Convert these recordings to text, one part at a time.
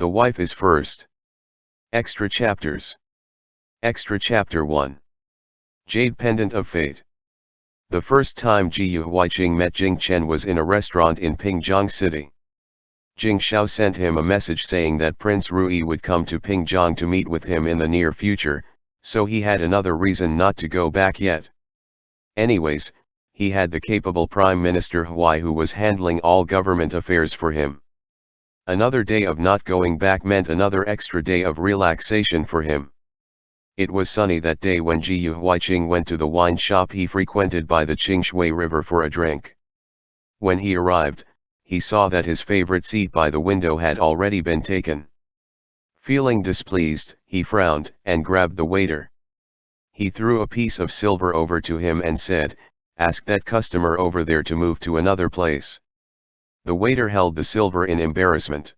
The wife is first. Extra chapters. Extra chapter 1. Jade pendant of fate. The first time Ye Qian met Jing Chen was in a restaurant in Pingjiang City. Jing Xiao sent him a message saying that Prince Rui would come to Pingjiang to meet with him in the near future, so he had another reason not to go back yet. Anyways, he had the capable Prime Minister Huai who was handling all government affairs for him. Another day of not going back meant another extra day of relaxation for him. It was sunny that day when Ye Qian went to the wine shop he frequented by the Qingshui River for a drink. When he arrived, he saw that his favorite seat by the window had already been taken. Feeling displeased, he frowned and grabbed the waiter. He threw a piece of silver over to him and said, "Ask that customer over there to move to another place." The waiter held the silver in embarrassment.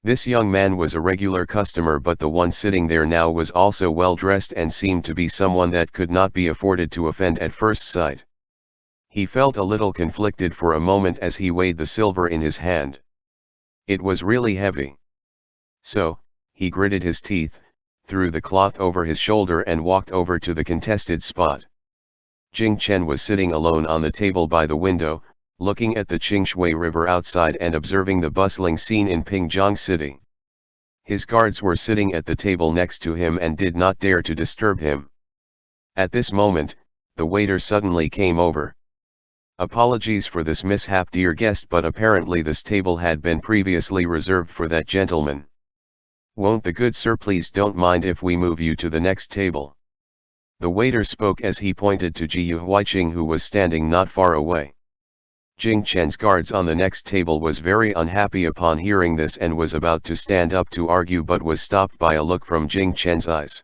This young man was a regular customer, but the one sitting there now was also well dressed and seemed to be someone that could not be afforded to offend at first sight. He felt a little conflicted for a moment as he weighed the silver in his hand. It was really heavy. So, he gritted his teeth, threw the cloth over his shoulder and walked over to the contested spot. Jing Chen was sitting alone on the table by the window, looking at the Qingshui River outside and observing the bustling scene in Pingjiang City. His guards were sitting at the table next to him and did not dare to disturb him. At this moment, the waiter suddenly came over. "Apologies for this mishap, dear guest, but apparently this table had been previously reserved for that gentleman. Won't the good sir please don't mind if we move you to the next table?" The waiter spoke as he pointed to Ye Qian who was standing not far away. Jing Chen's guards on the next table was very unhappy upon hearing this and was about to stand up to argue but was stopped by a look from Jing Chen's eyes.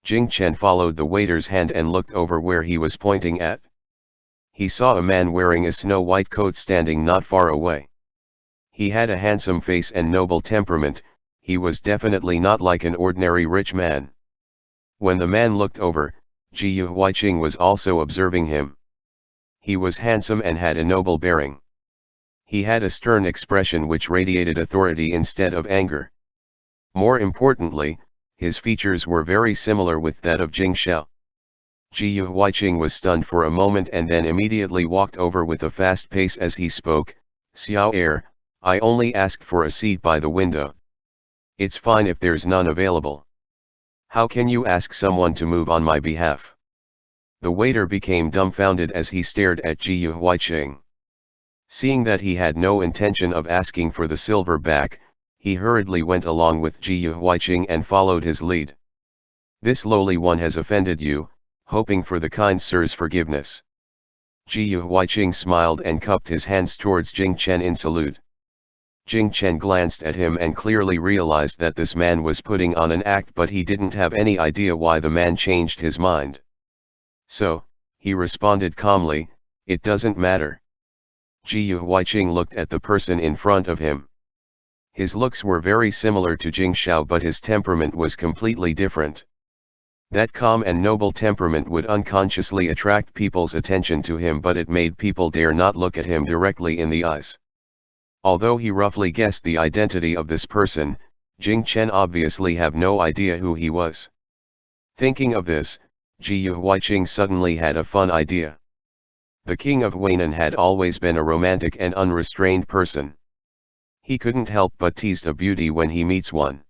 Jing Chen followed the waiter's hand and looked over where he was pointing at. He saw a man wearing a snow-white coat standing not far away. He had a handsome face and noble temperament. He was definitely not like an ordinary rich man. When the man looked over, Ye Qian was also observing him. He was handsome and had a noble bearing. He had a stern expression which radiated authority instead of anger. More importantly, his features were very similar with that of Jing Xiao. Ye Qian was stunned for a moment and then immediately walked over with a fast pace as he spoke, "Xiao, I only asked for a seat by the window. It's fine if there's none available. How can you ask someone to move on my behalf?" The waiter became dumbfounded as he stared at Ye Qian. Seeing that he had no intention of asking for the silver back, he hurriedly went along with Ye Qian and followed his lead. "This lowly one has offended you, hoping for the kind sir's forgiveness." Ye Qian smiled and cupped his hands towards Jing Chen in salute. Jing Chen glanced at him and clearly realized that this man was putting on an act, but he didn't have any idea why the man changed his mind. So, he responded calmly, "It doesn't matter." Ye Qian looked at the person in front of him. His looks were very similar to Jing Xiao, but his temperament was completely different. That calm and noble temperament would unconsciously attract people's attention to him, but it made people dare not look at him directly in the eyes. Although he roughly guessed the identity of this person, Jing Chen obviously had no idea who he was. Thinking of this, Ye Qian suddenly had a fun idea. The king of Weinan had always been a romantic and unrestrained person. He couldn't help but tease a beauty when he meets one.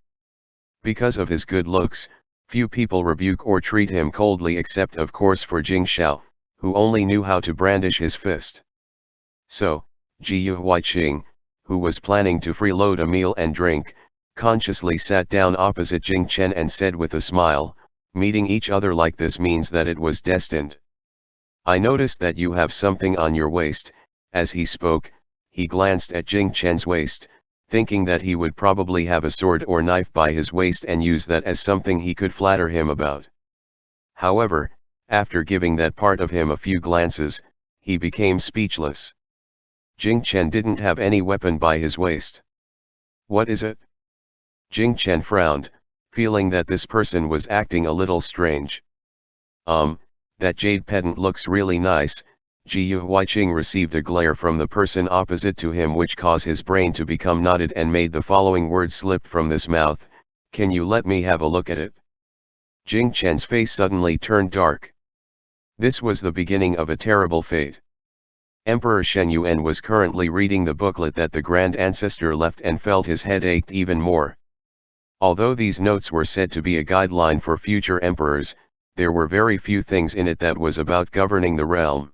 Because of his good looks, few people rebuke or treat him coldly except of course for Jing Xiao, who only knew how to brandish his fist. So, Ye Qian, who was planning to freeload a meal and drink, consciously sat down opposite Jing Chen and said with a smile, "Meeting each other like this means that it was destined. I noticed that you have something on your waist." As he spoke, he glanced at Jing Chen's waist, thinking that he would probably have a sword or knife by his waist and use that as something he could flatter him about. However, after giving that part of him a few glances, he became speechless. Jing Chen didn't have any weapon by his waist. "What is it?" Jing Chen frowned, feeling that this person was acting a little strange. That jade pendant looks really nice," Ye Huiqing received a glare from the person opposite to him which caused his brain to become knotted and made the following words slip from his mouth: "Can you let me have a look at it?" Jing Chen's face suddenly turned dark. This was the beginning of a terrible fate. Emperor Shen Yuan was currently reading the booklet that the Grand Ancestor left and felt his head ached even more. Although these notes were said to be a guideline for future emperors, there were very few things in it that was about governing the realm.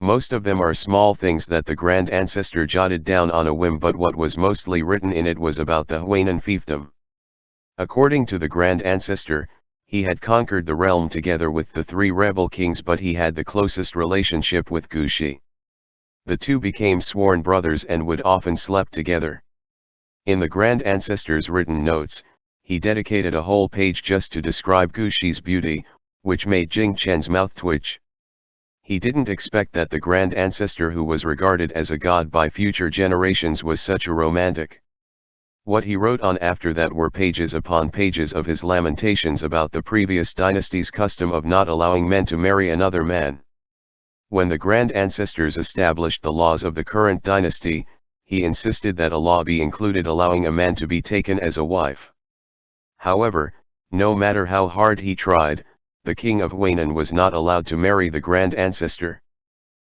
Most of them are small things that the Grand Ancestor jotted down on a whim, but what was mostly written in it was about the Huainan fiefdom. According to the Grand Ancestor, he had conquered the realm together with the 3 rebel kings, but he had the closest relationship with Gushi. The two became sworn brothers and would often sleep together. In the Grand Ancestor's written notes, he dedicated a whole page just to describe Gushi's beauty, which made Jing Chen's mouth twitch. He didn't expect that the Grand Ancestor, who was regarded as a god by future generations, was such a romantic. What he wrote on after that were pages upon pages of his lamentations about the previous dynasty's custom of not allowing men to marry another man. When the Grand Ancestors established the laws of the current dynasty, he insisted that a law be included allowing a man to be taken as a wife. However, no matter how hard he tried, the king of Huainan was not allowed to marry the Grand Ancestor.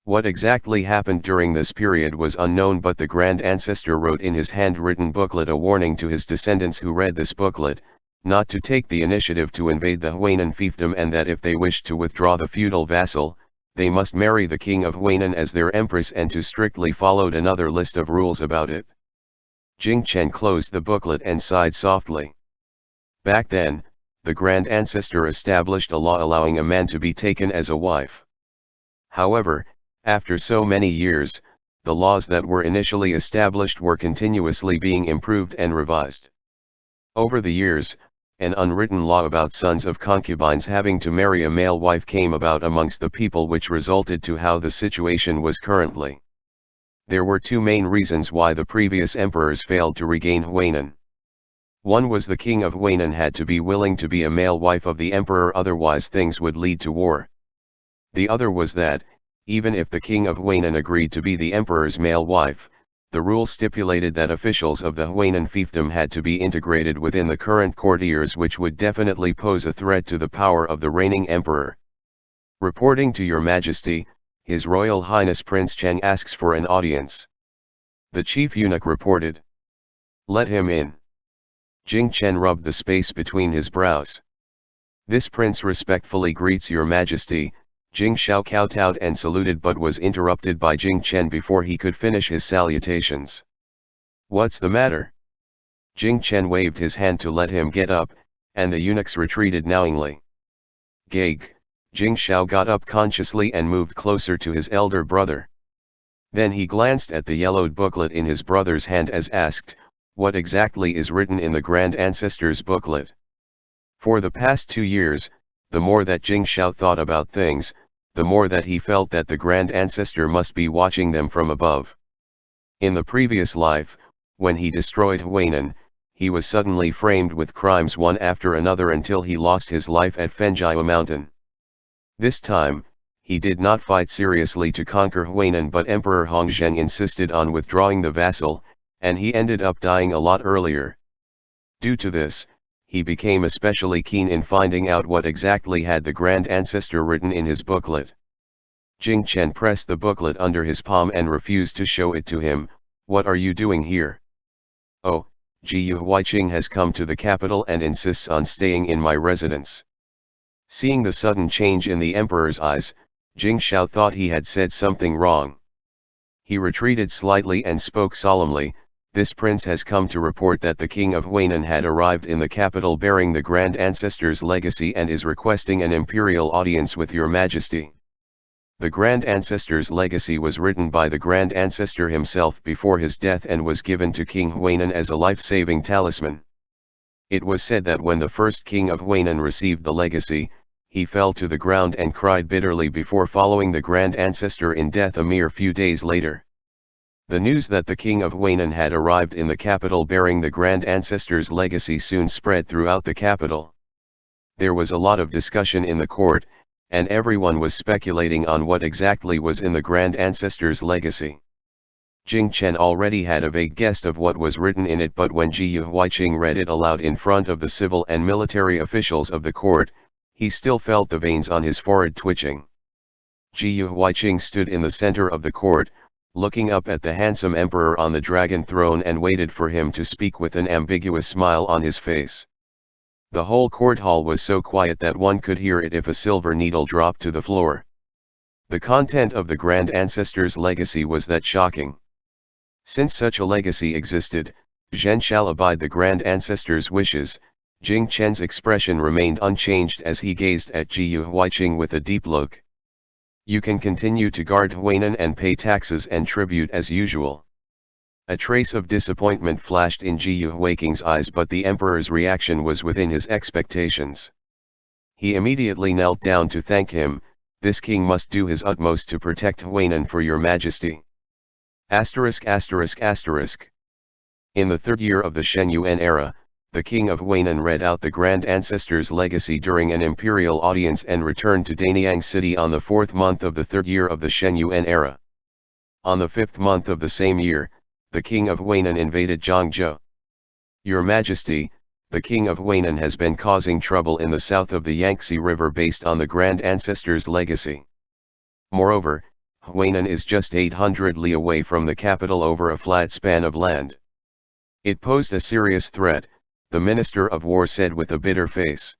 What exactly happened during this period was unknown, but the Grand Ancestor wrote in his handwritten booklet a warning to his descendants who read this booklet, not to take the initiative to invade the Huainan fiefdom, and that if they wished to withdraw the feudal vassal, they must marry the king of Huainan as their empress, and to strictly followed another list of rules about it. Jing Chen closed the booklet and sighed softly. Back then, the Grand Ancestor established a law allowing a man to be taken as a wife. However, after so many years, the laws that were initially established were continuously being improved and revised. Over the years, an unwritten law about sons of concubines having to marry a male wife came about amongst the people, which resulted to how the situation was currently. There were 2 main reasons why the previous emperors failed to regain Huainan. One was the king of Huainan had to be willing to be a male wife of the emperor, otherwise things would lead to war. The other was that, even if the king of Huainan agreed to be the emperor's male wife, the rule stipulated that officials of the Huainan fiefdom had to be integrated within the current courtiers, which would definitely pose a threat to the power of the reigning emperor. Reporting to Your Majesty, His Royal Highness Prince Cheng asks for an audience. The chief eunuch reported. Let him in. Jing Chen rubbed the space between his brows. This prince respectfully greets Your Majesty. Jing Shao kowtowed and saluted, but was interrupted by Jing Chen before he could finish his salutations. What's the matter? Jing Chen waved his hand to let him get up, and the eunuchs retreated knowingly. Gag. Jing Shao got up consciously and moved closer to his elder brother. Then he glanced at the yellowed booklet in his brother's hand as asked, what exactly is written in the Grand Ancestor's booklet? For the past 2 years, the more that Jing Shao thought about things, the more that he felt that the Grand Ancestor must be watching them from above. In the previous life, when he destroyed Huainan, he was suddenly framed with crimes one after another until he lost his life at Fenjiao Mountain. This time, he did not fight seriously to conquer Huainan, but Emperor Hongzheng insisted on withdrawing the vassal, and he ended up dying a lot earlier. Due to this, he became especially keen in finding out what exactly had the Grand Ancestor written in his booklet. Jing Chen pressed the booklet under his palm and refused to show it to him. What are you doing here? Oh, Ye Huiqing has come to the capital and insists on staying in my residence. Seeing the sudden change in the emperor's eyes, Jing Shao thought he had said something wrong. He retreated slightly and spoke solemnly. This prince has come to report that the king of Huainan had arrived in the capital bearing the Grand Ancestor's legacy and is requesting an imperial audience with Your Majesty. The Grand Ancestor's legacy was written by the Grand Ancestor himself before his death and was given to King Huainan as a life-saving talisman. It was said that when the first king of Huainan received the legacy, he fell to the ground and cried bitterly before following the Grand Ancestor in death a mere few days later. The news that the king of Huainan had arrived in the capital bearing the Grand Ancestor's legacy soon spread throughout the capital. There was a lot of discussion in the court, and everyone was speculating on what exactly was in the grand ancestor's legacy. Jing Chen already had a vague guess of what was written in it, but when Ji Huiqing read it aloud in front of the civil and military officials of the court, he still felt the veins on his forehead twitching. Ji Huiqing stood in the center of the court, looking up at the handsome emperor on the dragon throne, and waited for him to speak with an ambiguous smile on his face. The whole court hall was so quiet that one could hear it if a silver needle dropped to the floor. The content of the grand ancestor's legacy was that shocking. Since such a legacy existed, Zhen shall abide the grand ancestor's wishes. Jing Chen's expression remained unchanged as he gazed at Ji Huiqing with a deep look. You can continue to guard Huainan and pay taxes and tribute as usual. A trace of disappointment flashed in Ji Huiqing's eyes, but the emperor's reaction was within his expectations. He immediately knelt down to thank him. This king must do his utmost to protect Huainan for your majesty. ******. In the third year of the Shen Yuan era, the king of Huainan read out the grand ancestor's legacy during an imperial audience and returned to Danyang city on the fourth month of the third year of the Shen Yuan era. On the fifth month of the same year, the king of Huainan invaded Zhangzhou. Your Majesty, the king of Huainan has been causing trouble in the south of the Yangtze River based on the grand ancestor's legacy. Moreover, Huainan is just 800 li away from the capital over a flat span of land. It posed a serious threat, the Minister of War said with a bitter face.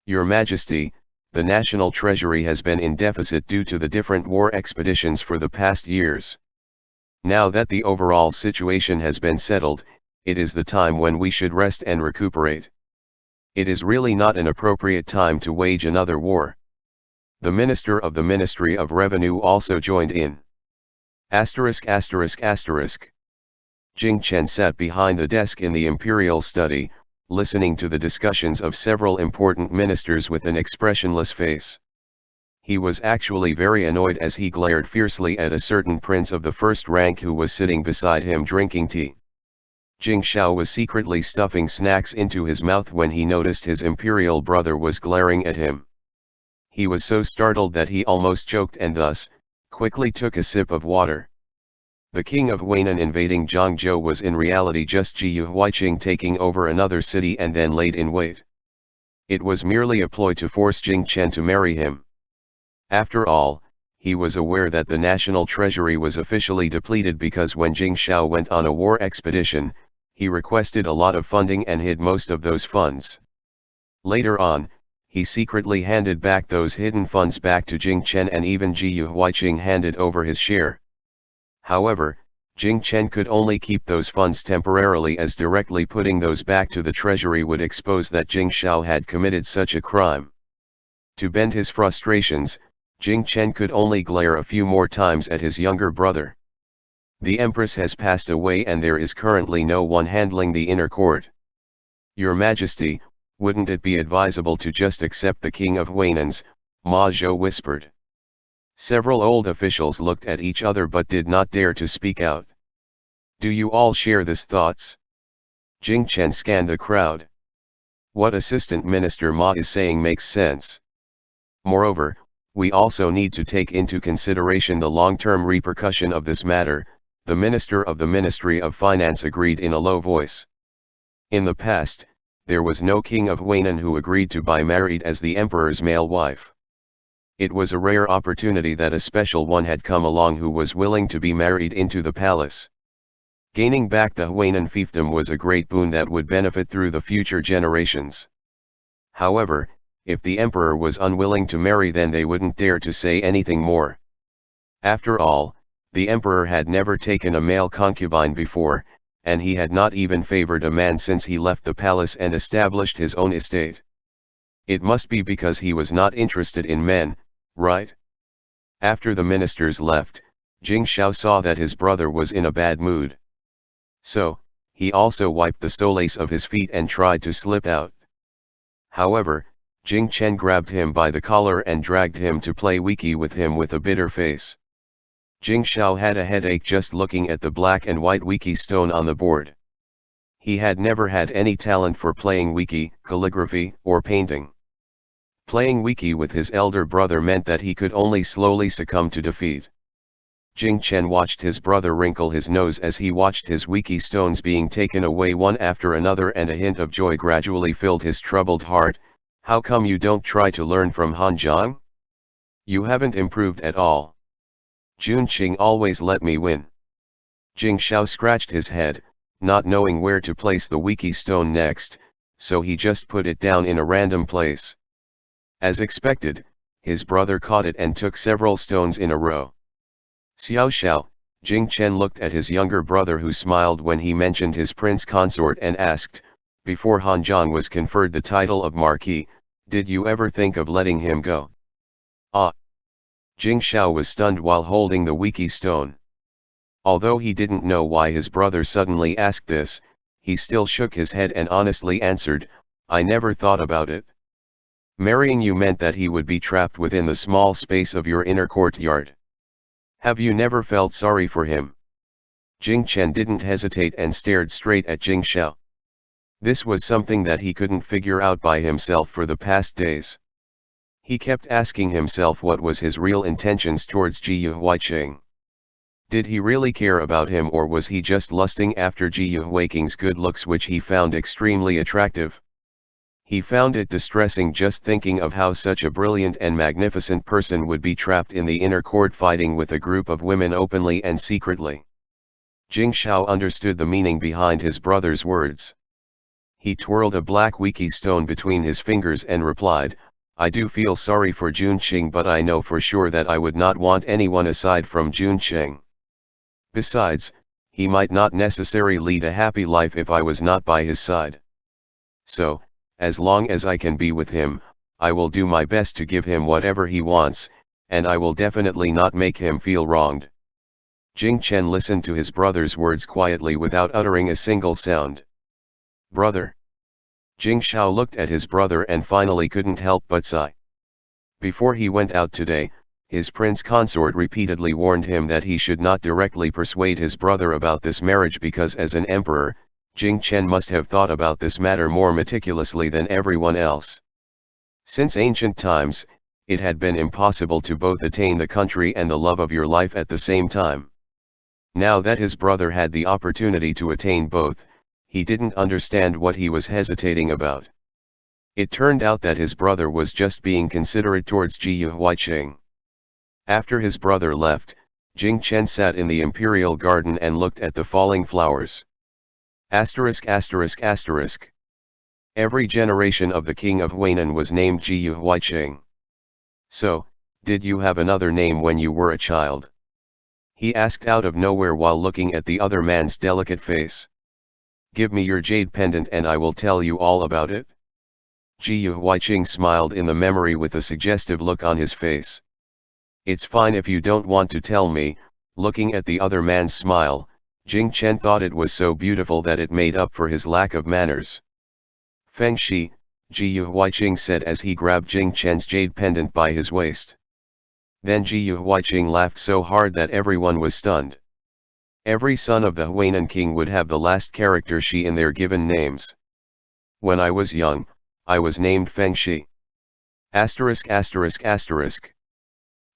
Your Majesty, the national treasury has been in deficit due to the different war expeditions for the past years. Now that the overall situation has been settled, it is the time when we should rest and recuperate. It is really not an appropriate time to wage another war. The Minister of the Ministry of Revenue also joined in. Jing Chen sat behind the desk in the imperial study, listening to the discussions of several important ministers with an expressionless face. He was actually very annoyed as he glared fiercely at a certain prince of the first rank who was sitting beside him drinking tea. Jing Xiao was secretly stuffing snacks into his mouth when he noticed his imperial brother was glaring at him. He was so startled that he almost choked and thus, quickly took a sip of water. The king of Huainan invading Zhangzhou was in reality just Ji Huiqing taking over another city and then laid in wait. It was merely a ploy to force Jing Chen to marry him. After all, he was aware that the national treasury was officially depleted because when Jing Xiao went on a war expedition, he requested a lot of funding and hid most of those funds. Later on, he secretly handed back those hidden funds back to Jing Chen, and even Ji Huiqing handed over his share. However, Jing Chen could only keep those funds temporarily, as directly putting those back to the treasury would expose that Jing Xiao had committed such a crime. To bend his frustrations, Jing Chen could only glare a few more times at his younger brother. The empress has passed away and there is currently no one handling the inner court. Your Majesty, wouldn't it be advisable to just accept the king of Huainan's? Ma Zhou whispered. Several old officials looked at each other but did not dare to speak out. Do you all share this thoughts? Jing Chen scanned the crowd. What Assistant Minister Ma is saying makes sense. Moreover, we also need to take into consideration the long-term repercussion of this matter, the Minister of the Ministry of Finance agreed in a low voice. In the past, there was no king of Huainan who agreed to be married as the emperor's male wife. It was a rare opportunity that a special one had come along who was willing to be married into the palace. Gaining back the Huainan fiefdom was a great boon that would benefit through the future generations. However, if the emperor was unwilling to marry, then they wouldn't dare to say anything more. After all, the emperor had never taken a male concubine before, and he had not even favored a man since he left the palace and established his own estate. It must be because he was not interested in men, right? After the ministers left, Jing Xiao saw that his brother was in a bad mood. So, he also wiped the soles of his feet and tried to slip out. However, Jing Chen grabbed him by the collar and dragged him to play Wiki with him with a bitter face. Jing Xiao had a headache just looking at the black and white Wiki stone on the board. He had never had any talent for playing Wiki, calligraphy, or painting. Playing Wiki with his elder brother meant that he could only slowly succumb to defeat. Jing Chen watched his brother wrinkle his nose as he watched his Wiki stones being taken away one after another, and a hint of joy gradually filled his troubled heart. How come you don't try to learn from Han Zhang? You haven't improved at all. Jun Qing always let me win. Jing Xiao scratched his head, not knowing where to place the Wiki stone next, so he just put it down in a random place. As expected, his brother caught it and took several stones in a row. Xiao Xiao, Jing Chen looked at his younger brother, who smiled when he mentioned his prince consort, and asked, before Han Zhang was conferred the title of Marquis, did you ever think of letting him go? Ah! Jing Xiao was stunned while holding the Wiki stone. Although he didn't know why his brother suddenly asked this, he still shook his head and honestly answered, I never thought about it. Marrying you meant that he would be trapped within the small space of your inner courtyard. Have you never felt sorry for him? Jing Chen didn't hesitate and stared straight at Jing Xiao. This was something that he couldn't figure out by himself for the past days. He kept asking himself what was his real intentions towards Ji Huiqing. Did he really care about him, or was he just lusting after Ji Huiqing's good looks, which he found extremely attractive? He found it distressing just thinking of how such a brilliant and magnificent person would be trapped in the inner court fighting with a group of women openly and secretly. Jing Xiao understood the meaning behind his brother's words. He twirled a black Wiki stone between his fingers and replied, I do feel sorry for Jun Qing, but I know for sure that I would not want anyone aside from Jun Qing. Besides, he might not necessarily lead a happy life if I was not by his side. So, as long as I can be with him, I will do my best to give him whatever he wants, and I will definitely not make him feel wronged. Jing Chen listened to his brother's words quietly without uttering a single sound. Brother. Jing Xiao looked at his brother and finally couldn't help but sigh. Before he went out today, his prince consort repeatedly warned him that he should not directly persuade his brother about this marriage, because as an emperor, Jing Chen must have thought about this matter more meticulously than everyone else. Since ancient times, it had been impossible to both attain the country and the love of your life at the same time. Now that his brother had the opportunity to attain both, he didn't understand what he was hesitating about. It turned out that his brother was just being considerate towards Ji Huiqing. After his brother left, Jing Chen sat in the imperial garden and looked at the falling flowers. ******. Every generation of the king of Huainan was named Ji Huiqing. So, did you have another name when you were a child? He asked out of nowhere while looking at the other man's delicate face. Give me your jade pendant and I will tell you all about it. Ji Huiqing smiled in the memory with a suggestive look on his face. It's fine if you don't want to tell me. Looking at the other man's smile, Jing Chen thought it was so beautiful that it made up for his lack of manners. Feng Shi, Ji Huiqing said as he grabbed Jing Chen's jade pendant by his waist. Then Ji Huiqing laughed so hard that everyone was stunned. Every son of the Huainan king would have the last character Shi in their given names. When I was young, I was named Feng Shi. ******.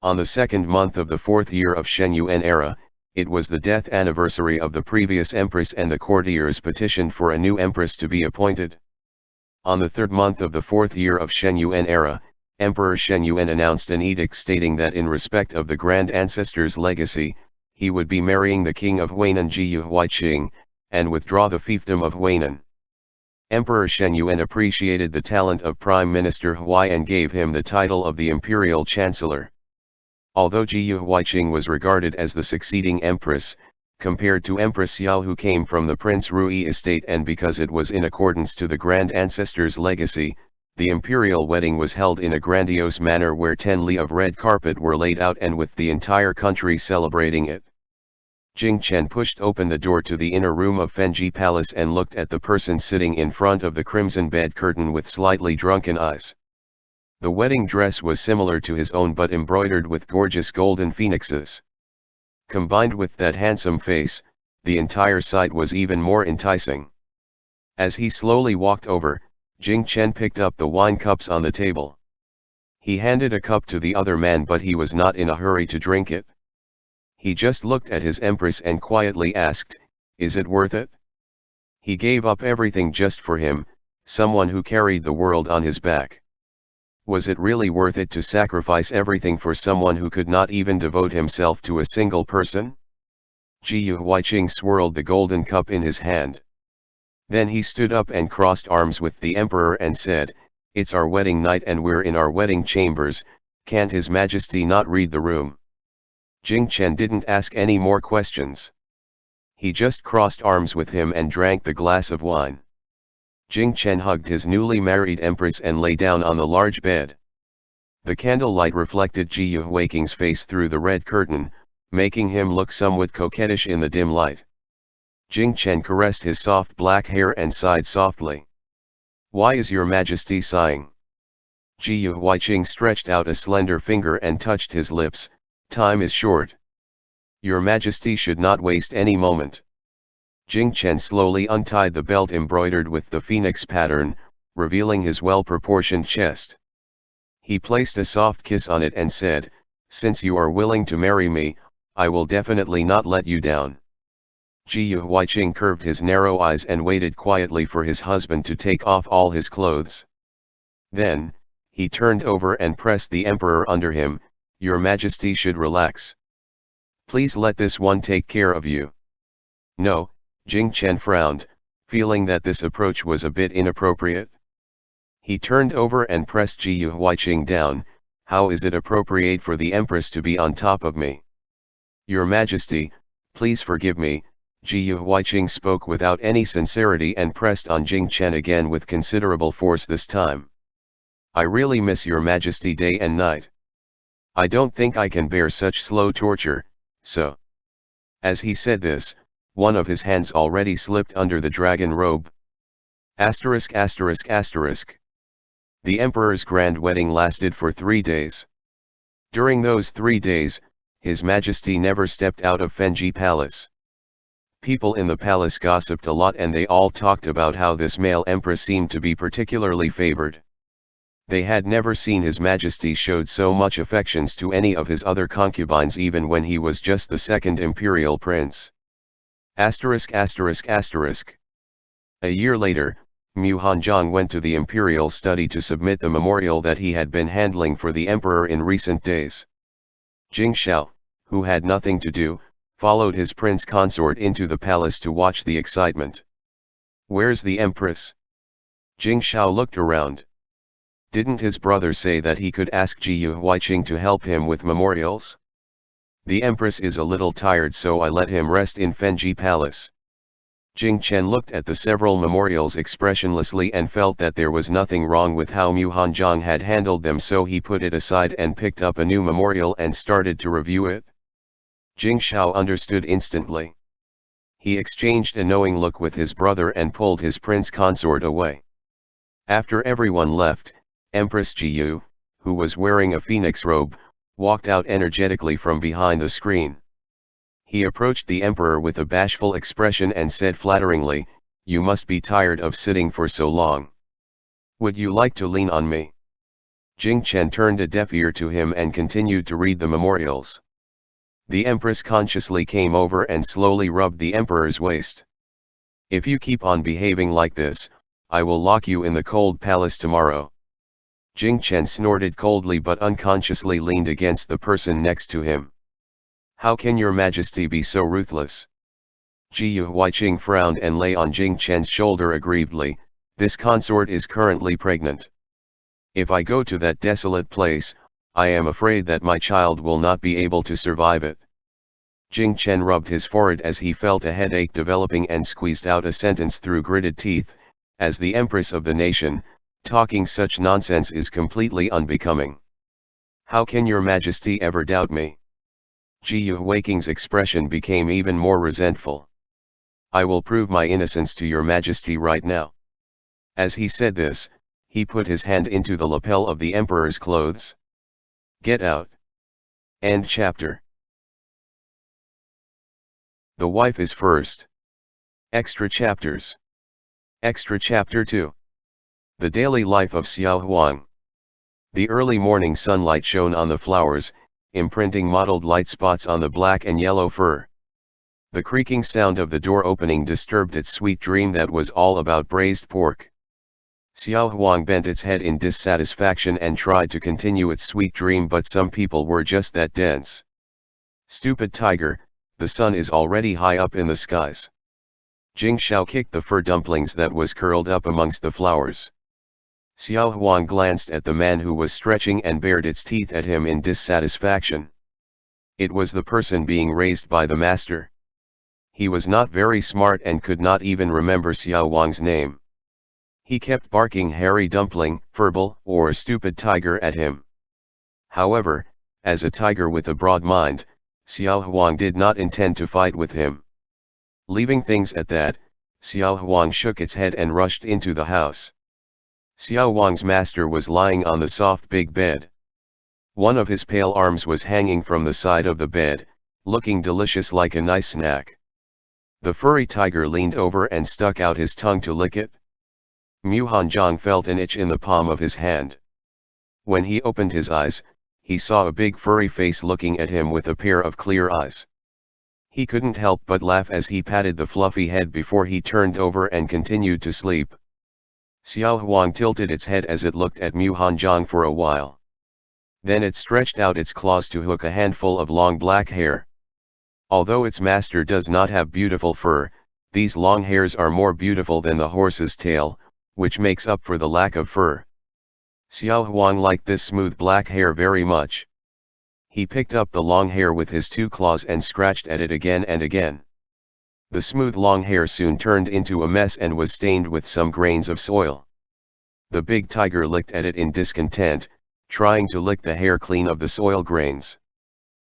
On the second month of the fourth year of Shen Yuan era, it was the death anniversary of the previous empress, and the courtiers petitioned for a new empress to be appointed. On the third month of the fourth year of Shen Yuan era, Emperor Shen Yuan announced an edict stating that in respect of the grand ancestor's legacy, he would be marrying the king of Huainan Ji Huiqing, and withdraw the fiefdom of Huainan. Emperor Shen Yuan appreciated the talent of Prime Minister Huai and gave him the title of the Imperial Chancellor. Although Ji Huiqing was regarded as the succeeding empress, compared to Empress Xiao, who came from the Prince Rui estate, and because it was in accordance to the grand ancestor's legacy, the imperial wedding was held in a grandiose manner where 10 li of red carpet were laid out and with the entire country celebrating it. Jing Chen pushed open the door to the inner room of Fenji Palace and looked at the person sitting in front of the crimson bed curtain with slightly drunken eyes. The wedding dress was similar to his own but embroidered with gorgeous golden phoenixes. Combined with that handsome face, the entire sight was even more enticing. As he slowly walked over, Jing Chen picked up the wine cups on the table. He handed a cup to the other man, but he was not in a hurry to drink it. He just looked at his empress and quietly asked, "Is it worth it?" He gave up everything just for him, someone who carried the world on his back. Was it really worth it to sacrifice everything for someone who could not even devote himself to a single person? Ye Qian swirled the golden cup in his hand. Then he stood up and crossed arms with the emperor and said, "It's our wedding night and we're in our wedding chambers, can't His Majesty not read the room?" Jing Qian didn't ask any more questions. He just crossed arms with him and drank the glass of wine. Jing Qian hugged his newly married empress and lay down on the large bed. The candlelight reflected Ji Yuhuiking's face through the red curtain, making him look somewhat coquettish in the dim light. Jing Qian caressed his soft black hair and sighed softly. "Why is your Majesty sighing?" Ji Yuhuiqing stretched out a slender finger and touched his lips. "Time is short. Your Majesty should not waste any moment." Jing Qian slowly untied the belt embroidered with the phoenix pattern, revealing his well-proportioned chest. He placed a soft kiss on it and said, "Since you are willing to marry me, I will definitely not let you down." Ji Yuhuiqing curved his narrow eyes and waited quietly for his husband to take off all his clothes. Then, he turned over and pressed the emperor under him. "Your Majesty should relax. Please let this one take care of you." "No," Jing Qian frowned, feeling that this approach was a bit inappropriate. He turned over and pressed Ji Yuhuiqing down. "How is it appropriate for the Empress to be on top of me?" "Your Majesty, please forgive me," Ji Yuhuiqing spoke without any sincerity and pressed on Jing Qian again with considerable force this time. "I really miss your Majesty day and night. I don't think I can bear such slow torture, so..." As he said this, one of his hands already slipped under the dragon robe. Asterisk asterisk asterisk. The emperor's grand wedding lasted for 3 days. During those 3 days, His Majesty never stepped out of Fenji Palace. People in the palace gossiped a lot and they all talked about how this male empress seemed to be particularly favored. They had never seen His Majesty showed so much affections to any of his other concubines even when he was just the second imperial prince. Asterisk asterisk asterisk. A year later, Mu Hanzhong went to the imperial study to submit the memorial that he had been handling for the emperor in recent days. Jing Xiao, who had nothing to do, followed his prince consort into the palace to watch the excitement. "Where's the empress?" Jing Xiao looked around. Didn't his brother say that he could ask Ji Yuhuiqing to help him with memorials? "The empress is a little tired, so I let him rest in Fenji Palace." Jing Qian looked at the several memorials expressionlessly and felt that there was nothing wrong with how Mu Hanzhong had handled them, so he put it aside and picked up a new memorial and started to review it. Jing Xiao understood instantly. He exchanged a knowing look with his brother and pulled his prince consort away. After everyone left, Empress Jiyu, who was wearing a phoenix robe, walked out energetically from behind the screen. He approached the emperor with a bashful expression and said flatteringly, "You must be tired of sitting for so long. Would you like to lean on me?" Jing Qian turned a deaf ear to him and continued to read the memorials. The empress consciously came over and slowly rubbed the emperor's waist. "If you keep on behaving like this, I will lock you in the cold palace tomorrow." Jing Qian snorted coldly but unconsciously leaned against the person next to him. "How can your Majesty be so ruthless?" Ji Yuhuiqing frowned and lay on Jing Qian's shoulder aggrievedly. "This consort is currently pregnant. If I go to that desolate place, I am afraid that my child will not be able to survive it." Jing Qian rubbed his forehead as he felt a headache developing and squeezed out a sentence through gritted teeth. "As the Empress of the nation, talking such nonsense is completely unbecoming. How can your Majesty ever doubt me?" Ji Yuhuiqing's expression became even more resentful. "I will prove my innocence to your Majesty right now." As he said this, he put his hand into the lapel of the emperor's clothes. "Get out." End chapter. The wife is first. Extra chapters. Extra chapter 2. The daily life of Xiao Huang. The early morning sunlight shone on the flowers, imprinting mottled light spots on the black and yellow fur. The creaking sound of the door opening disturbed its sweet dream that was all about braised pork. Xiao Huang bent its head in dissatisfaction and tried to continue its sweet dream, but some people were just that dense. Stupid tiger, the sun is already high up in the skies. Jing Xiao kicked the fur dumplings that was curled up amongst the flowers. Xiao Huang glanced at the man who was stretching and bared its teeth at him in dissatisfaction. It was the person being raised by the master. He was not very smart and could not even remember Xiao Huang's name. He kept barking hairy dumpling, furball, or stupid tiger at him. However, as a tiger with a broad mind, Xiao Huang did not intend to fight with him. Leaving things at that, Xiao Huang shook its head and rushed into the house. Xiao Huang's master was lying on the soft big bed. One of his pale arms was hanging from the side of the bed, looking delicious like a nice snack. The furry tiger leaned over and stuck out his tongue to lick it. Mu Hanzhong felt an itch in the palm of his hand. When he opened his eyes, he saw a big furry face looking at him with a pair of clear eyes. He couldn't help but laugh as he patted the fluffy head before he turned over and continued to sleep. Xiao Huang tilted its head as it looked at Mu Hanzhong for a while. Then it stretched out its claws to hook a handful of long black hair. Although its master does not have beautiful fur, these long hairs are more beautiful than the horse's tail, which makes up for the lack of fur. Xiao Huang liked this smooth black hair very much. He picked up the long hair with his two claws and scratched at it again and again. The smooth long hair soon turned into a mess and was stained with some grains of soil. The big tiger licked at it in discontent, trying to lick the hair clean of the soil grains.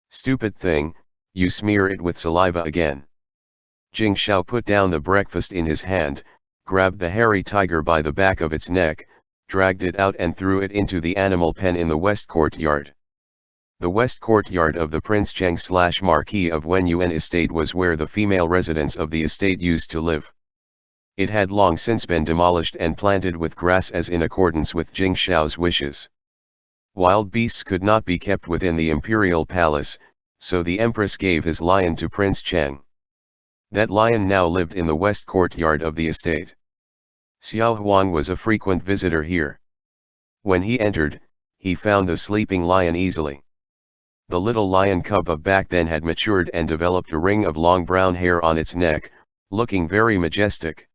Stupid thing, you smear it with saliva again. Jing Xiao put down the breakfast in his hand, grabbed the hairy tiger by the back of its neck, dragged it out and threw it into the animal pen in the west courtyard. The west courtyard of the Prince Cheng/Marquis of Wenyuan estate was where the female residents of the estate used to live. It had long since been demolished and planted with grass as in accordance with Jing Xiao's wishes. Wild beasts could not be kept within the imperial palace, so the empress gave his lion to Prince Cheng. That lion now lived in the west courtyard of the estate. Xiao Huang was a frequent visitor here. When he entered, he found the sleeping lion easily. The little lion cub of back then had matured and developed a ring of long brown hair on its neck, looking very majestic.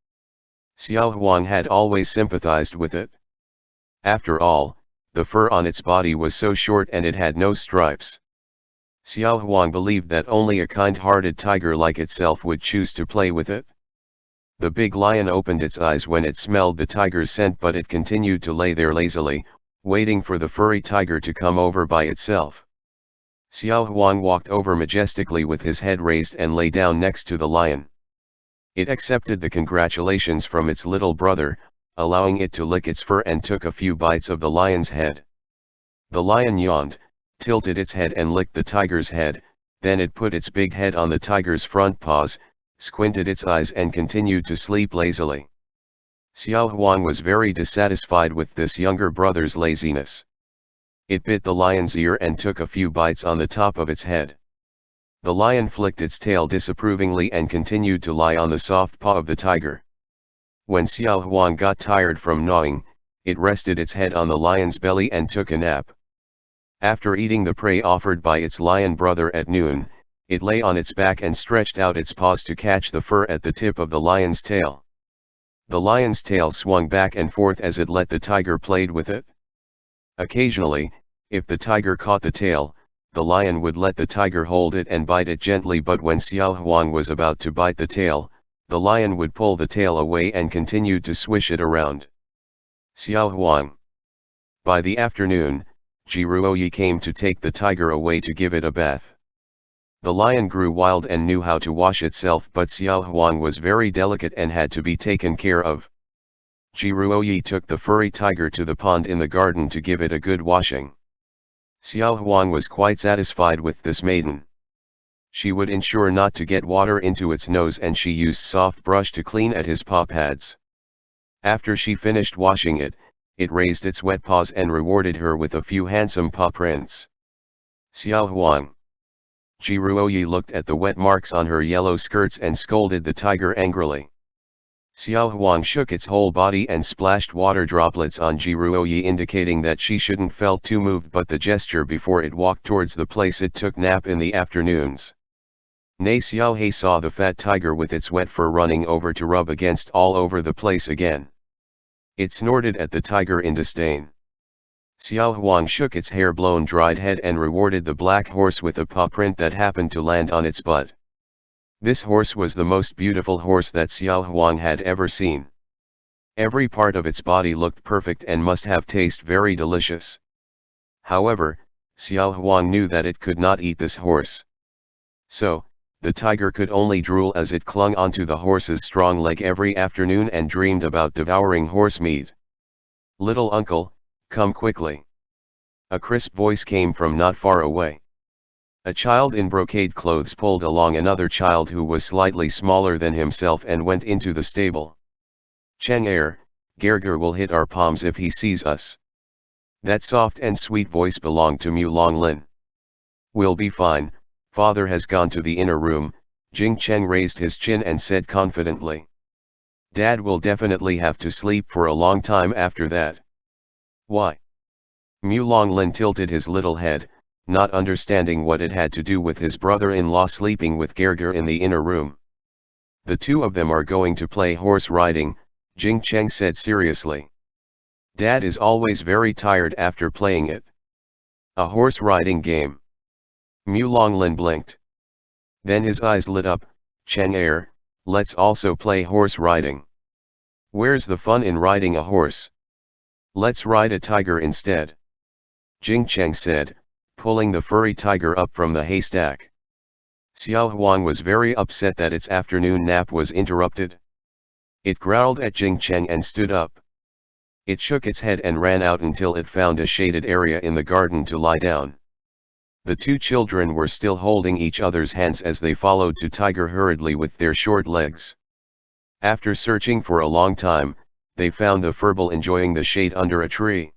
Xiao Huang had always sympathized with it. After all, the fur on its body was so short and it had no stripes. Xiao Huang believed that only a kind-hearted tiger like itself would choose to play with it. The big lion opened its eyes when it smelled the tiger's scent, but it continued to lay there lazily, waiting for the furry tiger to come over by itself. Xiao Huang walked over majestically with his head raised and lay down next to the lion. It accepted the congratulations from its little brother, allowing it to lick its fur, and took a few bites of the lion's head. The lion yawned, tilted its head and licked the tiger's head, then it put its big head on the tiger's front paws, squinted its eyes and continued to sleep lazily. Xiao Huang was very dissatisfied with this younger brother's laziness. It bit the lion's ear and took a few bites on the top of its head. The lion flicked its tail disapprovingly and continued to lie on the soft paw of the tiger. When Xiao Huang got tired from gnawing, it rested its head on the lion's belly and took a nap. After eating the prey offered by its lion brother at noon, it lay on its back and stretched out its paws to catch the fur at the tip of the lion's tail. The lion's tail swung back and forth as it let the tiger play with it. Occasionally, if the tiger caught the tail, the lion would let the tiger hold it and bite it gently, but when Xiao Huang was about to bite the tail, the lion would pull the tail away and continued to swish it around. Xiao Huang. By the afternoon, Jiruoyi came to take the tiger away to give it a bath. The lion grew wild and knew how to wash itself, but Xiao Huang was very delicate and had to be taken care of. Jiruoyi took the furry tiger to the pond in the garden to give it a good washing. Xiao Huang was quite satisfied with this maiden. She would ensure not to get water into its nose, and she used soft brush to clean at his paw pads. After she finished washing it, it raised its wet paws and rewarded her with a few handsome paw prints. Xiao Huang. Jiruoyi looked at the wet marks on her yellow skirts and scolded the tiger angrily. Xiao Huang shook its whole body and splashed water droplets on Jiruoyi, indicating that she shouldn't felt too moved but the gesture before it walked towards the place it took nap in the afternoons. Nay, Xiao He saw the fat tiger with its wet fur running over to rub against all over the place again. It snorted at the tiger in disdain. Xiao Huang shook its hair-blown dried head and rewarded the black horse with a paw print that happened to land on its butt. This horse was the most beautiful horse that Xiao Huang had ever seen. Every part of its body looked perfect and must have tasted very delicious. However, Xiao Huang knew that it could not eat this horse. So, the tiger could only drool as it clung onto the horse's strong leg every afternoon and dreamed about devouring horse meat. "Little uncle, come quickly." A crisp voice came from not far away. A child in brocade clothes pulled along another child who was slightly smaller than himself and went into the stable. "Chang'er, Gerger will hit our palms if he sees us." That soft and sweet voice belonged to Mu Longlin. "We'll be fine, father has gone to the inner room." Jing Cheng raised his chin and said confidently. "Dad will definitely have to sleep for a long time after that." "Why?" Mu Longlin tilted his little head, not understanding what it had to do with his brother-in-law sleeping with Gerger in the inner room. "The two of them are going to play horse riding," Jing Cheng said seriously. "Dad is always very tired after playing it." "A horse riding game?" Mu Longlin blinked. Then his eyes lit up. "Chang'er, let's also play horse riding." "Where's the fun in riding a horse? Let's ride a tiger instead," Jing Cheng said, pulling the furry tiger up from the haystack. Xiao Huang was very upset that its afternoon nap was interrupted. It growled at Jing Cheng and stood up. It shook its head and ran out until it found a shaded area in the garden to lie down. The two children were still holding each other's hands as they followed to tiger hurriedly with their short legs. After searching for a long time, they found the furball enjoying the shade under a tree.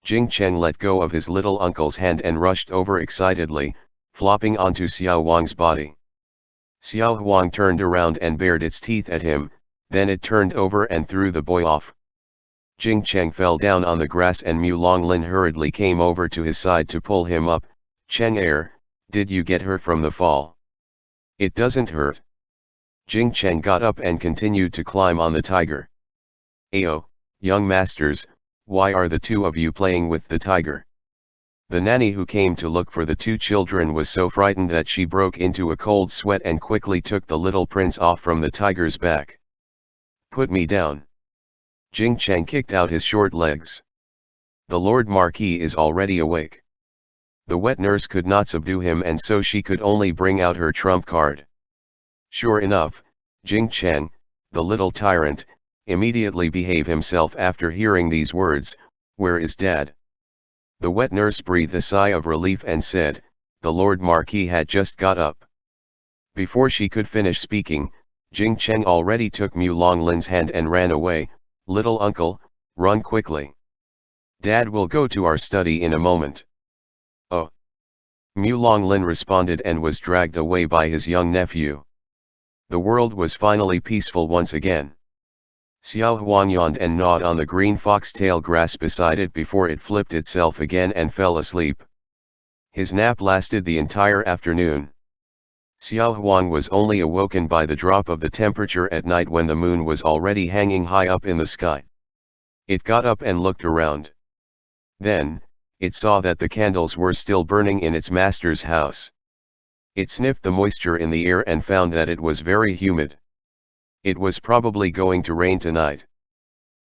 Jing Cheng let go of his little uncle's hand and rushed over excitedly, flopping onto Xiao Huang's body. Xiao Huang turned around and bared its teeth at him, then it turned over and threw the boy off. Jing Cheng fell down on the grass and Mu Longlin hurriedly came over to his side to pull him up. "Chang'er, did you get hurt from the fall?" "It doesn't hurt." Jing Cheng got up and continued to climb on the tiger. "Ayo, young masters, why are the two of you playing with the tiger?" The nanny who came to look for the two children was so frightened that she broke into a cold sweat and quickly took the little prince off from the tiger's back. "Put me down." Jing Cheng kicked out his short legs. "The Lord Marquis is already awake." The wet nurse could not subdue him and so she could only bring out her trump card. Sure enough, Jing Cheng, the little tyrant, immediately behaved himself after hearing these words. "Where is Dad?" The wet nurse breathed a sigh of relief and said, "The Lord Marquis had just got up." Before she could finish speaking, Jing Cheng already took Mu Longlin's hand and ran away. "Little uncle, run quickly. Dad will go to our study in a moment." "Oh." Mu Longlin responded and was dragged away by his young nephew. The world was finally peaceful once again. Xiao Huang yawned and gnawed on the green foxtail grass beside it before it flipped itself again and fell asleep. His nap lasted the entire afternoon. Xiao Huang was only awoken by the drop of the temperature at night when the moon was already hanging high up in the sky. It got up and looked around. Then, it saw that the candles were still burning in its master's house. It sniffed the moisture in the air and found that it was very humid. It was probably going to rain tonight.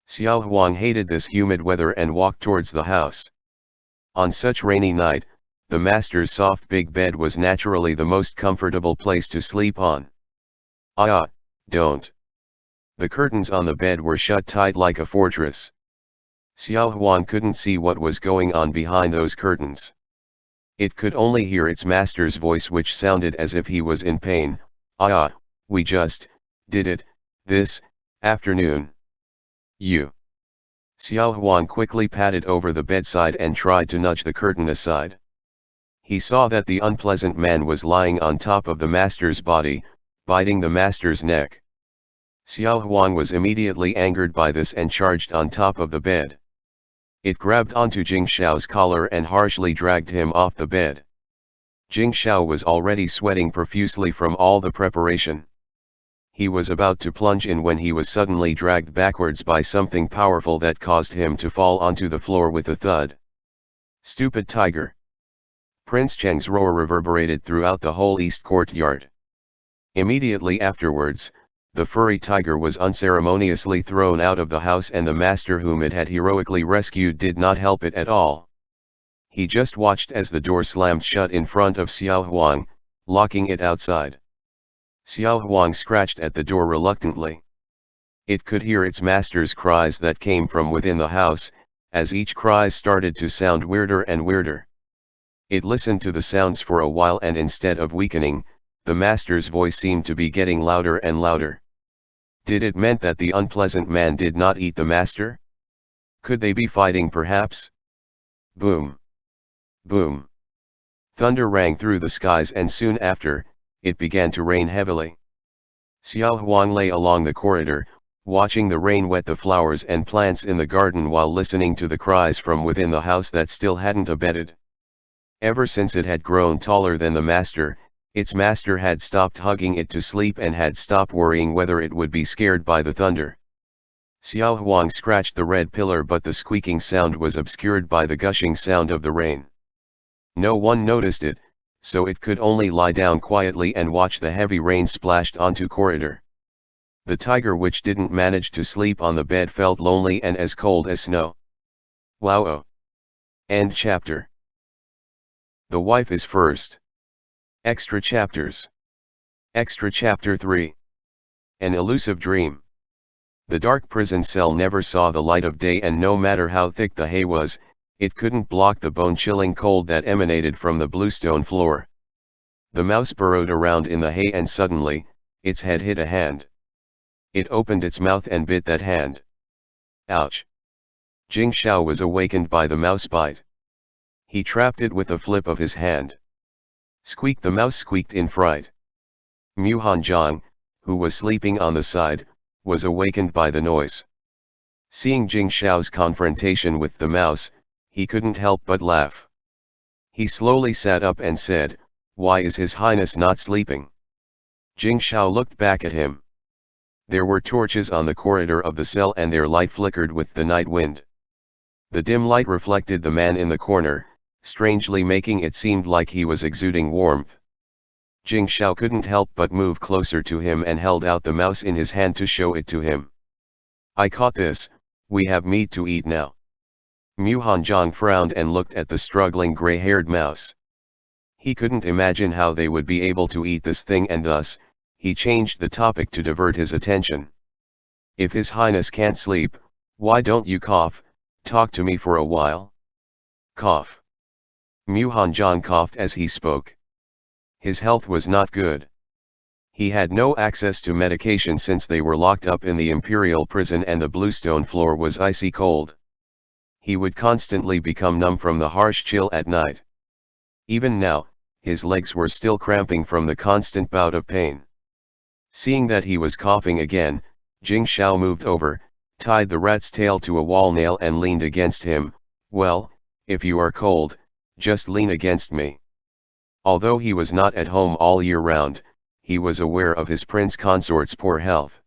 Xiao Huang hated this humid weather and walked towards the house. On such rainy night, the master's soft big bed was naturally the most comfortable place to sleep on. Ah, don't. The curtains on the bed were shut tight like a fortress. Xiao Huang couldn't see what was going on behind those curtains. It could only hear its master's voice, which sounded as if he was in pain. "Ah, we just did it this afternoon. You." Xiao Huang quickly padded over the bedside and tried to nudge the curtain aside. He saw that the unpleasant man was lying on top of the master's body, biting the master's neck. Xiao Huang was immediately angered by this and charged on top of the bed. It grabbed onto Jing Xiao's collar and harshly dragged him off the bed. Jing Xiao was already sweating profusely from all the preparation. He was about to plunge in when he was suddenly dragged backwards by something powerful that caused him to fall onto the floor with a thud. Stupid tiger! Prince Cheng's roar reverberated throughout the whole east courtyard. Immediately afterwards, the furry tiger was unceremoniously thrown out of the house, and the master whom it had heroically rescued did not help it at all. He just watched as the door slammed shut in front of Xiao Huang, locking it outside. Xiao Huang scratched at the door reluctantly. It could hear its master's cries that came from within the house, as each cry started to sound weirder and weirder. It listened to the sounds for a while, and instead of weakening, the master's voice seemed to be getting louder and louder. Did it mean that the unpleasant man did not eat the master? Could they be fighting perhaps? Boom! Boom! Thunder rang through the skies, and soon after, it began to rain heavily. Xiao Huang lay along the corridor, watching the rain wet the flowers and plants in the garden while listening to the cries from within the house that still hadn't abated. Ever since it had grown taller than the master, its master had stopped hugging it to sleep and had stopped worrying whether it would be scared by the thunder. Xiao Huang scratched the red pillar, but the squeaking sound was obscured by the gushing sound of the rain. No one noticed it, so it could only lie down quietly and watch the heavy rain splashed onto corridor. The tiger, which didn't manage to sleep on the bed, felt lonely and as cold as snow. Wow! End chapter. The wife is first. Extra chapters. Extra chapter 3. An elusive dream. The dark prison cell never saw the light of day, and no matter how thick the hay was, it couldn't block the bone-chilling cold that emanated from the bluestone floor. The mouse burrowed around in the hay, and suddenly, its head hit a hand. It opened its mouth and bit that hand. Ouch! Jing Xiao was awakened by the mouse bite. He trapped it with a flip of his hand. Squeak! The mouse squeaked in fright. Mu Hanjiang, who was sleeping on the side, was awakened by the noise. Seeing Jing Xiao's confrontation with the mouse, he couldn't help but laugh. He slowly sat up and said, "Why is His Highness not sleeping?" Jing Xiao looked back at him. There were torches on the corridor of the cell, and their light flickered with the night wind. The dim light reflected the man in the corner, strangely making it seem like he was exuding warmth. Jing Xiao couldn't help but move closer to him and held out the mouse in his hand to show it to him. "I caught this, we have meat to eat now." Mu Hanjiang frowned and looked at the struggling gray-haired mouse. He couldn't imagine how they would be able to eat this thing, and thus, he changed the topic to divert his attention. "If His Highness can't sleep, why don't you talk to me for a while?" Cough. Mu Hanjiang coughed as he spoke. His health was not good. He had no access to medication since they were locked up in the imperial prison and the bluestone floor was icy cold. He would constantly become numb from the harsh chill at night. Even now, his legs were still cramping from the constant bout of pain. Seeing that he was coughing again, Jing Xiao moved over, tied the rat's tail to a wall nail and leaned against him. "Well, if you are cold, just lean against me." Although he was not at home all year round, he was aware of his prince consort's poor health.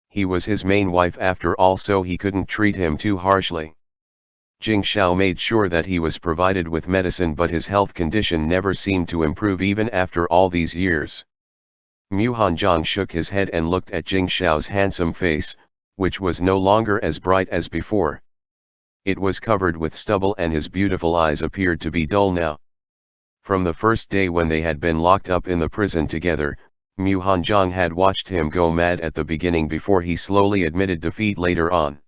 He was his main wife after all, so he couldn't treat him too harshly. Jing Xiao made sure that he was provided with medicine, but his health condition never seemed to improve even after all these years. Mu Hanjiang shook his head and looked at Jing Xiao's handsome face, which was no longer as bright as before. It was covered with stubble and his beautiful eyes appeared to be dull now. From the first day when they had been locked up in the prison together, Mu Hanjiang had watched him go mad at the beginning before he slowly admitted defeat later on.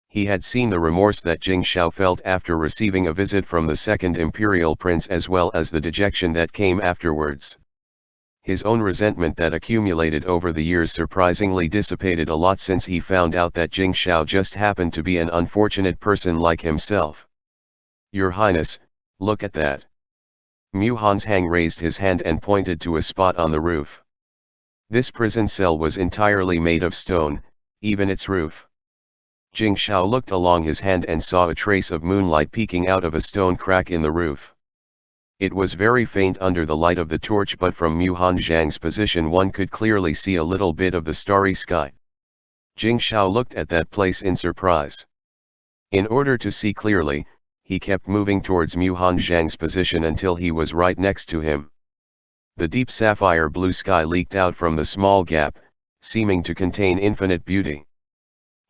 He had seen the remorse that Jing Xiao felt after receiving a visit from the second imperial prince, as well as the dejection that came afterwards. His own resentment that accumulated over the years surprisingly dissipated a lot since he found out that Jing Xiao just happened to be an unfortunate person like himself. "Your Highness, look at that." Mu Hanzhang raised his hand and pointed to a spot on the roof. This prison cell was entirely made of stone, even its roof. Jing Xiao looked along his hand and saw a trace of moonlight peeking out of a stone crack in the roof. It was very faint under the light of the torch, but from Mu Hanzhang's position one could clearly see a little bit of the starry sky. Jing Xiao looked at that place in surprise. In order to see clearly, he kept moving towards Mu Hanzhang's position until he was right next to him. The deep sapphire blue sky leaked out from the small gap, seeming to contain infinite beauty.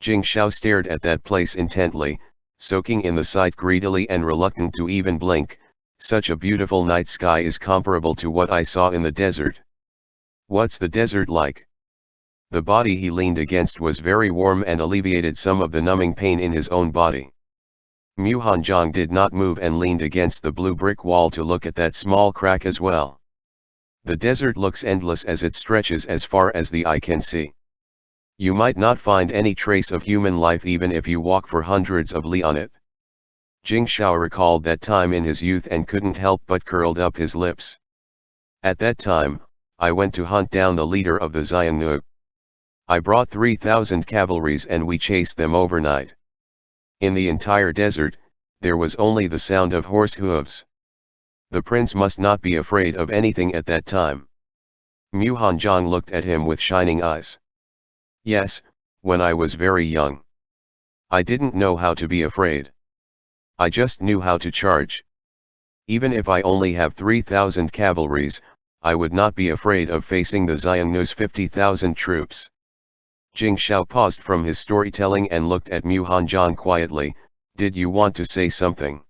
Jing Xiao stared at that place intently, soaking in the sight greedily and reluctant to even blink. "Such a beautiful night sky is comparable to what I saw in the desert." "What's the desert like?" The body he leaned against was very warm and alleviated some of the numbing pain in his own body. Mu Hanzhang did not move and leaned against the blue brick wall to look at that small crack as well. "The desert looks endless as it stretches as far as the eye can see. You might not find any trace of human life even if you walk for hundreds of li on it." Jing Xiao recalled that time in his youth and couldn't help but curled up his lips. "At that time, I went to hunt down the leader of the Xiongnu. I brought 3,000 cavalries and we chased them overnight. In the entire desert, there was only the sound of horse hooves. The prince must not be afraid of anything at that time." Mu Hanzhang looked at him with shining eyes. "Yes, when I was very young. I didn't know how to be afraid. I just knew how to charge. Even if I only have 3,000 cavalries, I would not be afraid of facing the Xiongnu's 50,000 troops." Jing Xiao paused from his storytelling and looked at Mu Hanzhang quietly. "Did you want to say something?"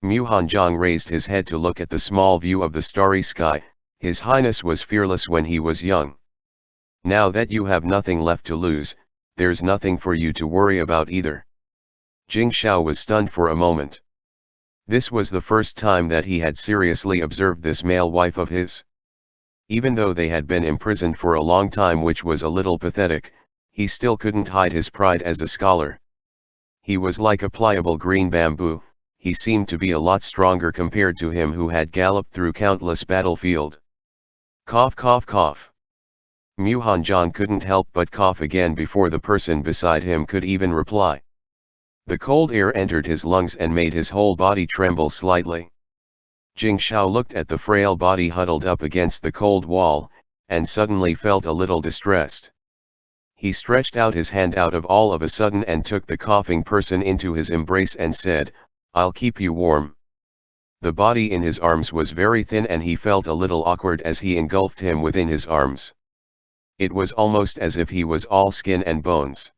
Mu Hanzhang raised his head to look at the small view of the starry sky. "His Highness was fearless when he was young. Now that you have nothing left to lose, there's nothing for you to worry about either." Jing Xiao was stunned for a moment. This was the first time that he had seriously observed this male wife of his. Even though they had been imprisoned for a long time, which was a little pathetic, he still couldn't hide his pride as a scholar. He was like a pliable green bamboo. He seemed to be a lot stronger compared to him who had galloped through countless battlefields. Cough cough cough. Mu Hanzhang couldn't help but cough again before the person beside him could even reply. The cold air entered his lungs and made his whole body tremble slightly. Jing Xiao looked at the frail body huddled up against the cold wall, and suddenly felt a little distressed. He stretched out his hand out of all of a sudden and took the coughing person into his embrace and said, "I'll keep you warm." The body in his arms was very thin and he felt a little awkward as he engulfed him within his arms. It was almost as if he was all skin and bones.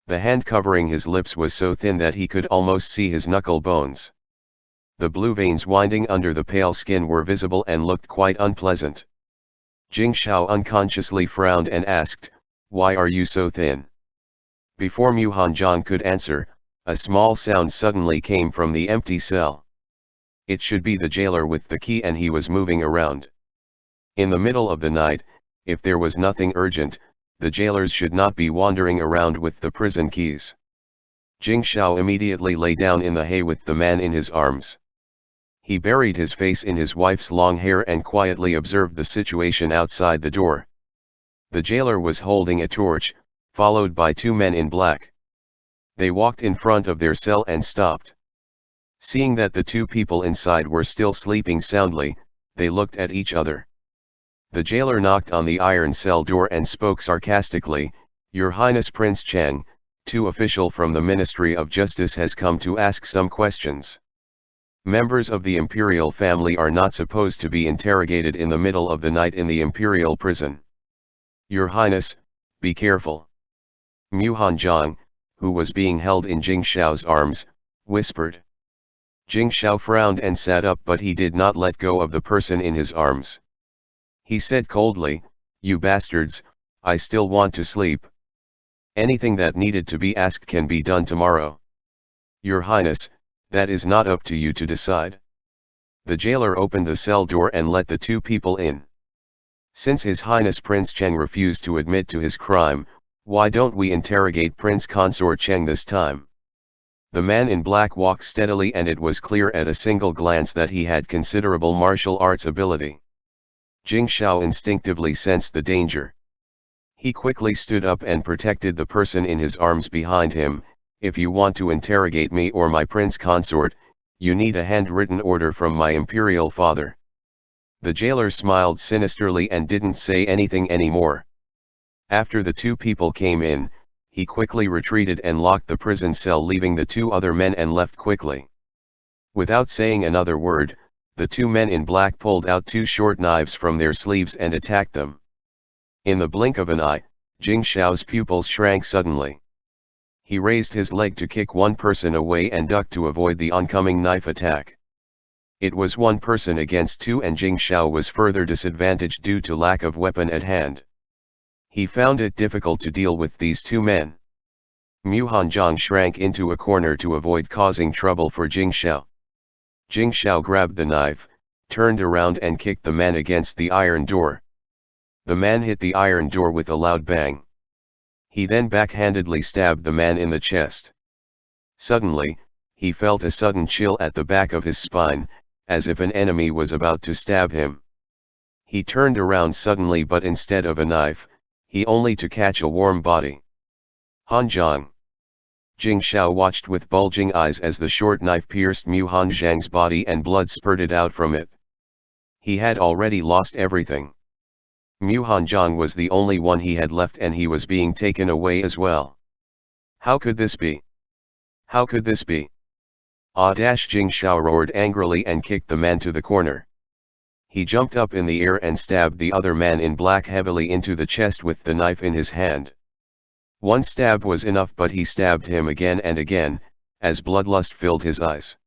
The hand covering his lips was so thin that he could almost see his knuckle bones. The blue veins winding under the pale skin were visible and looked quite unpleasant. Jing Xiao unconsciously frowned and asked, "Why are you so thin?" Before Mu Hanzhang could answer, a small sound suddenly came from the empty cell. It should be the jailer with the key, and he was moving around. In the middle of the night, if there was nothing urgent, the jailers should not be wandering around with the prison keys. Jing Xiao immediately lay down in the hay with the man in his arms. He buried his face in his wife's long hair and quietly observed the situation outside the door. The jailer was holding a torch, followed by two men in black. They walked in front of their cell and stopped. Seeing that the two people inside were still sleeping soundly, they looked at each other. The jailer knocked on the iron cell door and spoke sarcastically, "Your Highness Prince Chang, two official from the Ministry of Justice has come to ask some questions. Members of the imperial family are not supposed to be interrogated in the middle of the night in the imperial prison. Your Highness, be careful." Mu Hanzhang, who was being held in Jing Xiao's arms, whispered. Jing Xiao frowned and sat up, but he did not let go of the person in his arms. He said coldly, "You bastards, I still want to sleep. Anything that needed to be asked can be done tomorrow. Your Highness, that is not up to you to decide." The jailer opened the cell door and let the two people in. Since His Highness Prince Cheng refused to admit to his crime, why don't we interrogate Prince Consort Cheng this time? The man in black walked steadily, and it was clear at a single glance that he had considerable martial arts ability. Jing Xiao instinctively sensed the danger. He quickly stood up and protected the person in his arms behind him. If you want to interrogate me or my prince consort, you need a handwritten order from my imperial father. The jailer smiled sinisterly and didn't say anything anymore. After the two people came in, he quickly retreated and locked the prison cell, leaving the two other men, and left quickly. Without saying another word, the two men in black pulled out two short knives from their sleeves and attacked them. In the blink of an eye, Jing Xiao's pupils shrank suddenly. He raised his leg to kick one person away and ducked to avoid the oncoming knife attack. It was one person against two, and Jing Xiao was further disadvantaged due to lack of weapon at hand. He found it difficult to deal with these two men. Mu Hanjiang shrank into a corner to avoid causing trouble for Jing Xiao. Jing Xiao grabbed the knife, turned around and kicked the man against the iron door. The man hit the iron door with a loud bang. He then backhandedly stabbed the man in the chest. Suddenly, he felt a sudden chill at the back of his spine, as if an enemy was about to stab him. He turned around suddenly, but instead of a knife, he only to catch a warm body. Hanjiang. Jing Xiao watched with bulging eyes as the short knife pierced Mu Hanjiang's body and blood spurted out from it. He had already lost everything. Mu Hanjiang was the only one he had left, and he was being taken away as well. How could this be? How could this be? Jing Xiao roared angrily and kicked the man to the corner. He jumped up in the air and stabbed the other man in black heavily into the chest with the knife in his hand. One stab was enough, but he stabbed him again and again, as bloodlust filled his eyes.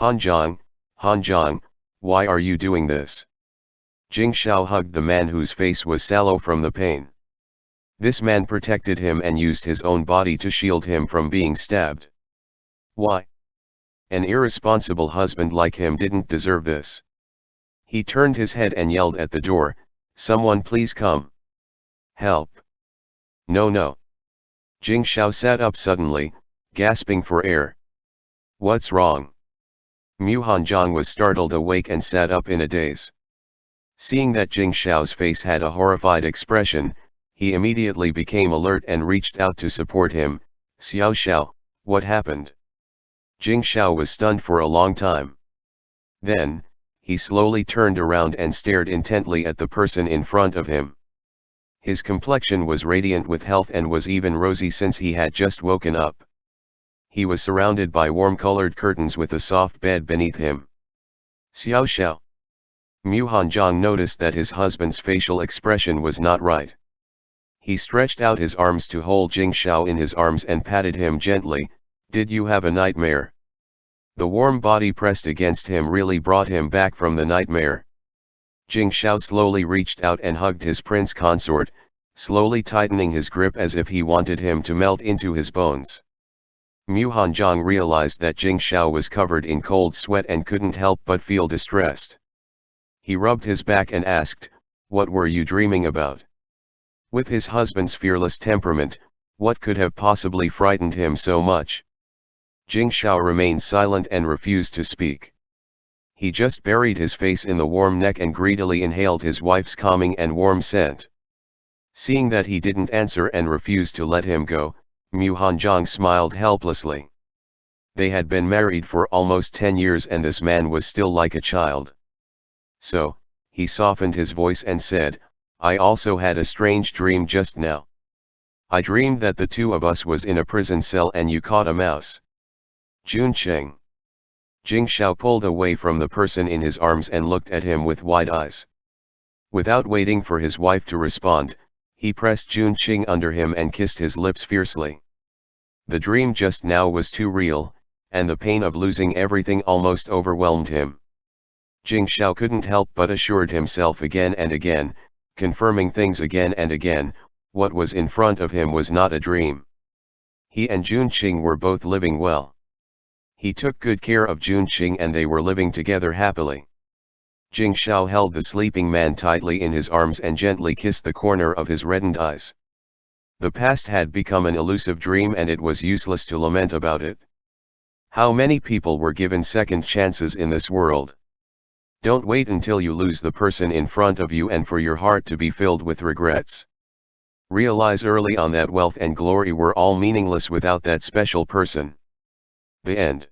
Hanjiang, Hanjiang, why are you doing this? Jing Xiao hugged the man whose face was sallow from the pain. This man protected him and used his own body to shield him from being stabbed. Why? An irresponsible husband like him didn't deserve this. He turned his head and yelled at the door, "Someone please come. Help." No, no. Jing Xiao sat up suddenly, gasping for air. What's wrong? Mu Hanjiang was startled awake and sat up in a daze. Seeing that Jing Xiao's face had a horrified expression, he immediately became alert and reached out to support him. Xiao Xiao, what happened? Jing Xiao was stunned for a long time. Then, he slowly turned around and stared intently at the person in front of him. His complexion was radiant with health and was even rosy since he had just woken up. He was surrounded by warm-colored curtains with a soft bed beneath him. Xiao Xiao. Mu Hanjiang noticed that his husband's facial expression was not right. He stretched out his arms to hold Jing Xiao in his arms and patted him gently. Did you have a nightmare? The warm body pressed against him really brought him back from the nightmare. Jing Xiao slowly reached out and hugged his prince consort, slowly tightening his grip as if he wanted him to melt into his bones. Mu Hanjiang realized that Jing Xiao was covered in cold sweat and couldn't help but feel distressed. He rubbed his back and asked, "What were you dreaming about?" With his husband's fearless temperament, what could have possibly frightened him so much? Jing Xiao remained silent and refused to speak. He just buried his face in the warm neck and greedily inhaled his wife's calming and warm scent. Seeing that he didn't answer and refused to let him go, Mu Hanjiang smiled helplessly. They had been married for almost 10 years and this man was still like a child. So, he softened his voice and said, "I also had a strange dream just now. I dreamed that the two of us was in a prison cell and you caught a mouse." Jun Cheng. Jing Xiao pulled away from the person in his arms and looked at him with wide eyes. Without waiting for his wife to respond, he pressed Jun Cheng under him and kissed his lips fiercely. The dream just now was too real, and the pain of losing everything almost overwhelmed him. Jing Xiao couldn't help but assured himself again and again, confirming things again and again, what was in front of him was not a dream. He and Jun Cheng were both living well. He took good care of Jun Cheng and they were living together happily. Jing Xiao held the sleeping man tightly in his arms and gently kissed the corner of his reddened eyes. The past had become an elusive dream and it was useless to lament about it. How many people were given second chances in this world? Don't wait until you lose the person in front of you and for your heart to be filled with regrets. Realize early on that wealth and glory were all meaningless without that special person. The end.